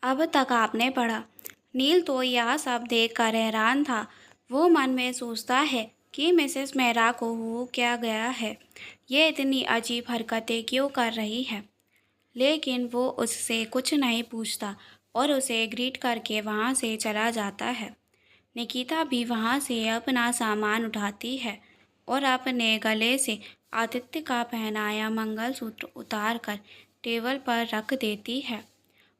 अब तक आपने पढ़ा। नील तो यह सब देखकर हैरान था। वो मन में सोचता है कि मिसेस मेहरा को हो क्या गया है, ये इतनी अजीब हरकतें क्यों कर रही है। लेकिन वो उससे कुछ नहीं पूछता और उसे ग्रीट करके वहाँ से चला जाता है। निकिता भी वहाँ से अपना सामान उठाती है और अपने गले से आदित्य का पहनाया मंगलसूत्र उतार कर टेबल पर रख देती है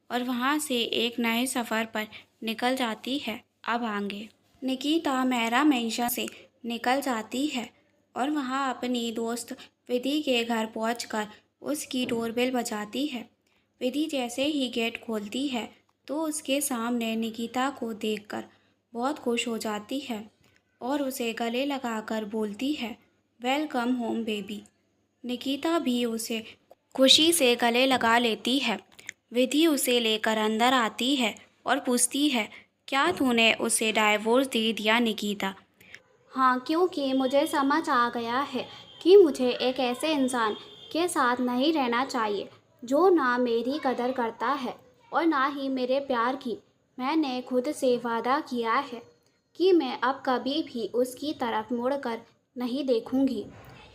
और वहाँ से एक नए सफ़र पर निकल जाती है। अब आगे निकिता मेहरा मेंशन से निकल जाती है और वहाँ अपनी दोस्त विधि के घर पहुंचकर उसकी डोरबेल बजाती है। विधि जैसे ही गेट खोलती है तो उसके सामने निकिता को देखकर बहुत खुश हो जाती है और उसे गले लगाकर बोलती है, वेलकम होम बेबी। निकिता भी उसे खुशी से गले लगा लेती है। विधि उसे लेकर अंदर आती है और पूछती है, क्या तूने उसे डाइवोर्स दे दिया निकिता? हाँ, क्योंकि मुझे समझ आ गया है कि मुझे एक ऐसे इंसान के साथ नहीं रहना चाहिए जो ना मेरी कदर करता है और ना ही मेरे प्यार की। मैंने खुद से वादा किया है कि मैं अब कभी भी उसकी तरफ मुड़कर नहीं देखूंगी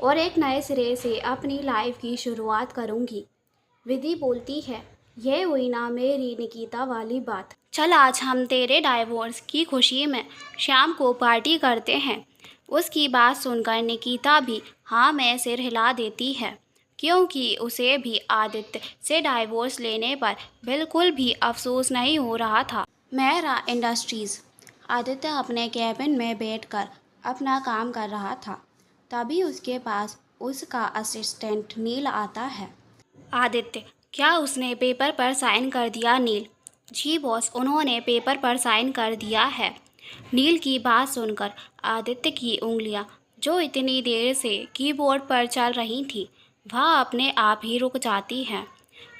और एक नए सिरे से अपनी लाइफ की शुरुआत करूंगी। विधि बोलती है, यह हुई ना मेरी निकिता वाली बात। चल आज हम तेरे डाइवोर्स की खुशी में शाम को पार्टी करते हैं। उसकी बात सुनकर निकिता भी हाँ में सिर हिला देती है, क्योंकि उसे भी आदित्य से डाइवोर्स लेने पर बिल्कुल भी अफसोस नहीं हो रहा था। मेहरा इंडस्ट्रीज़। आदित्य अपने कैबिन में बैठकर अपना काम कर रहा था। तभी उसके पास उसका असिस्टेंट नील आता है। आदित्य, क्या उसने पेपर पर साइन कर दिया? नील, जी बॉस, उन्होंने पेपर पर साइन कर दिया है। नील की बात सुनकर आदित्य की उंगलियां जो इतनी देर से कीबोर्ड पर चल रही थी वह अपने आप ही रुक जाती हैं।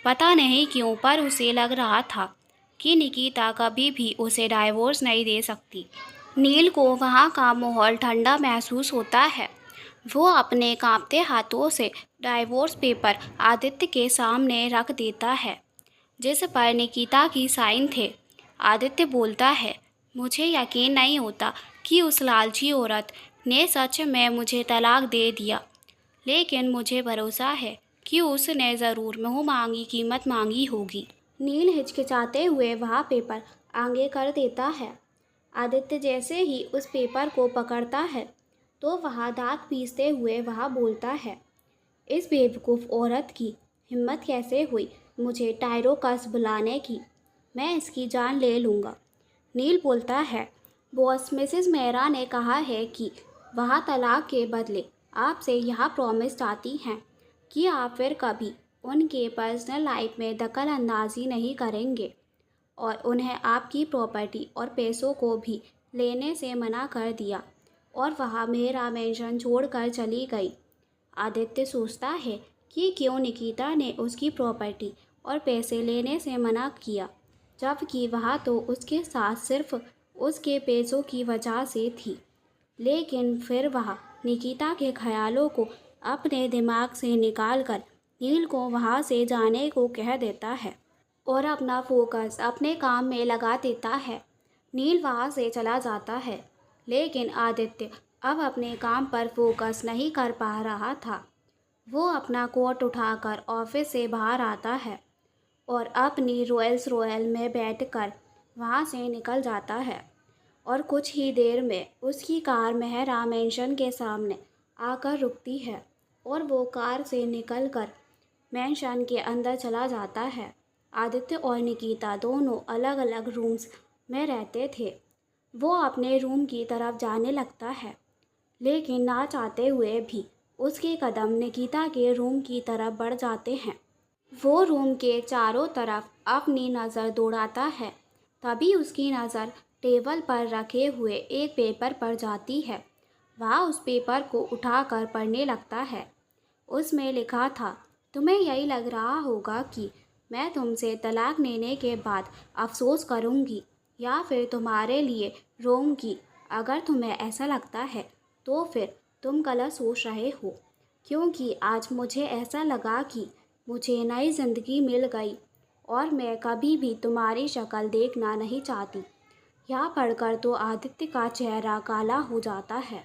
पता नहीं क्यों पर उसे लग रहा था कि निकिता कभी भी उसे डाइवोर्स नहीं दे सकती। नील को वहाँ का माहौल ठंडा महसूस होता है। वो अपने कांपते हाथों से डाइवोर्स पेपर आदित्य के सामने रख देता है जिस पर निकिता की साइन थे। आदित्य बोलता है, मुझे यकीन नहीं होता कि उस लालची औरत ने सच में मुझे तलाक दे दिया, लेकिन मुझे भरोसा है कि उसने ज़रूर मुँह मांगी कीमत मांगी होगी। नील हिचकिचाते हुए वह पेपर आगे कर देता है। आदित्य जैसे ही उस पेपर को पकड़ता है तो वह दांत पीसते हुए वह बोलता है, इस बेवकूफ़ औरत की हिम्मत कैसे हुई मुझे टायरोकस बुलाने की? मैं इसकी जान ले लूँगा। नील बोलता है, बॉस, मिसेस मेहरा ने कहा है कि वह तलाक के बदले आपसे यह प्रॉमिस चाहती हैं कि आप फिर कभी उनके पर्सनल लाइफ में दखल अंदाजी नहीं करेंगे और उन्हें आपकी प्रॉपर्टी और पैसों को भी लेने से मना कर दिया और वह मेरा मेंशन छोड़कर चली गई। आदित्य सोचता है कि क्यों निकिता ने उसकी प्रॉपर्टी और पैसे लेने से मना किया, जबकि वह तो उसके साथ सिर्फ उसके पैसों की वजह से थी। लेकिन फिर वह निकिता के ख्यालों को अपने दिमाग से निकालकर नील को वहाँ से जाने को कह देता है और अपना फोकस अपने काम में लगा देता है। नील वहाँ से चला जाता है, लेकिन आदित्य अब अपने काम पर फोकस नहीं कर पा रहा था। वो अपना कोट उठाकर ऑफिस से बाहर आता है और अपनी रॉयल्स रॉयल में बैठकर वहाँ से निकल जाता है और कुछ ही देर में उसकी कार मेहरा मेंशन के सामने आकर रुकती है और वो कार से निकलकर मेंशन के अंदर चला जाता है। आदित्य और निकिता दोनों अलग अलग रूम्स में रहते थे। वो अपने रूम की तरफ जाने लगता है, लेकिन ना चाहते हुए भी उसके कदम निकिता के रूम की तरफ बढ़ जाते हैं। वो रूम के चारों तरफ अपनी नज़र दौड़ाता है। तभी उसकी नज़र टेबल पर रखे हुए एक पेपर पर जाती है। वह उस पेपर को उठाकर पढ़ने लगता है। उसमें लिखा था, तुम्हें यही लग रहा होगा कि मैं तुमसे तलाक लेने के बाद अफसोस करूंगी या फिर तुम्हारे लिए रोऊंगी। अगर तुम्हें ऐसा लगता है तो फिर तुम गलत सोच रहे हो, क्योंकि आज मुझे ऐसा लगा कि मुझे नई ज़िंदगी मिल गई और मैं कभी भी तुम्हारी शक्ल देखना नहीं चाहती। यह पढ़कर तो आदित्य का चेहरा काला हो जाता है।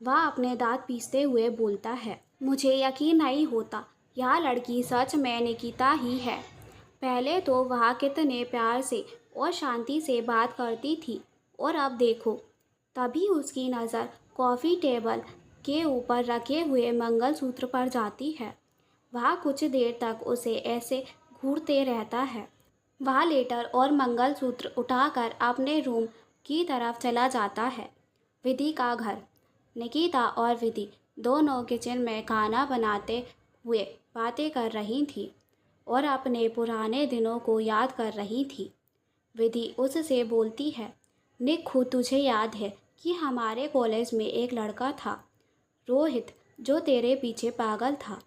वह अपने दांत पीसते हुए बोलता है, मुझे यकीन नहीं होता, यह लड़की सच में निकिता ही है। पहले तो वह कितने प्यार से और शांति से बात करती थी और अब देखो। तभी उसकी नज़र कॉफ़ी टेबल के ऊपर रखे हुए मंगलसूत्र पर जाती है। वह कुछ देर तक उसे ऐसे घूरते रहता है। वह लेटर और मंगलसूत्र उठाकर अपने रूम की तरफ चला जाता है। विधि का घर। निकिता और विधि दोनों किचन में खाना बनाते हुए बातें कर रही थीं और अपने पुराने दिनों को याद कर रही थी। विधि उससे बोलती है, निक्खू, तुझे याद है कि हमारे कॉलेज में एक लड़का था, रोहित, जो तेरे पीछे पागल था।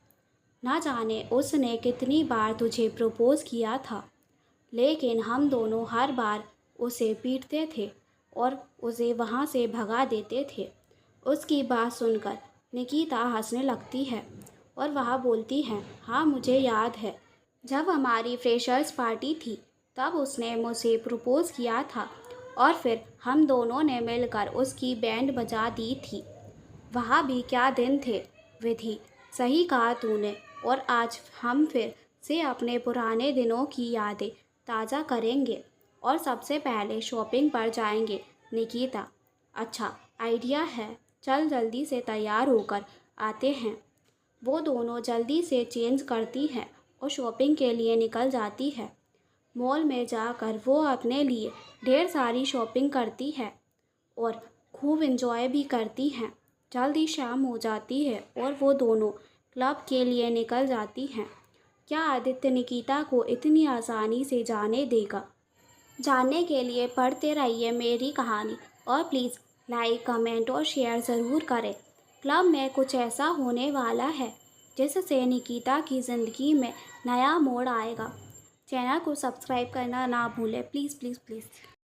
ना जाने उसने कितनी बार तुझे प्रपोज़ किया था, लेकिन हम दोनों हर बार उसे पीटते थे और उसे वहाँ से भगा देते थे। उसकी बात सुनकर निकिता हंसने लगती है और वह बोलती है, हाँ मुझे याद है, जब हमारी फ्रेशर्स पार्टी थी तब उसने मुझे प्रपोज़ किया था और फिर हम दोनों ने मिलकर उसकी बैंड बजा दी थी। वहाँ भी क्या दिन थे विधि, सही कहा तूने। और आज हम फिर से अपने पुराने दिनों की यादें ताज़ा करेंगे और सबसे पहले शॉपिंग पर जाएंगे। निकिता, अच्छा आइडिया है, चल जल्दी से तैयार होकर आते हैं। वो दोनों जल्दी से चेंज करती है और शॉपिंग के लिए निकल जाती है। मॉल में जाकर वो अपने लिए ढेर सारी शॉपिंग करती है और खूब एंजॉय भी करती हैं। जल्दी शाम हो जाती है और वो दोनों क्लब के लिए निकल जाती हैं। क्या आदित्य निकिता को इतनी आसानी से जाने देगा? जानने के लिए पढ़ते रहिए मेरी कहानी और प्लीज़ लाइक, कमेंट और शेयर ज़रूर करें। क्लब में कुछ ऐसा होने वाला है जिससे निकिता की ज़िंदगी में नया मोड़ आएगा। चैनल को सब्सक्राइब करना ना भूलें, प्लीज़ प्लीज़ प्लीज़।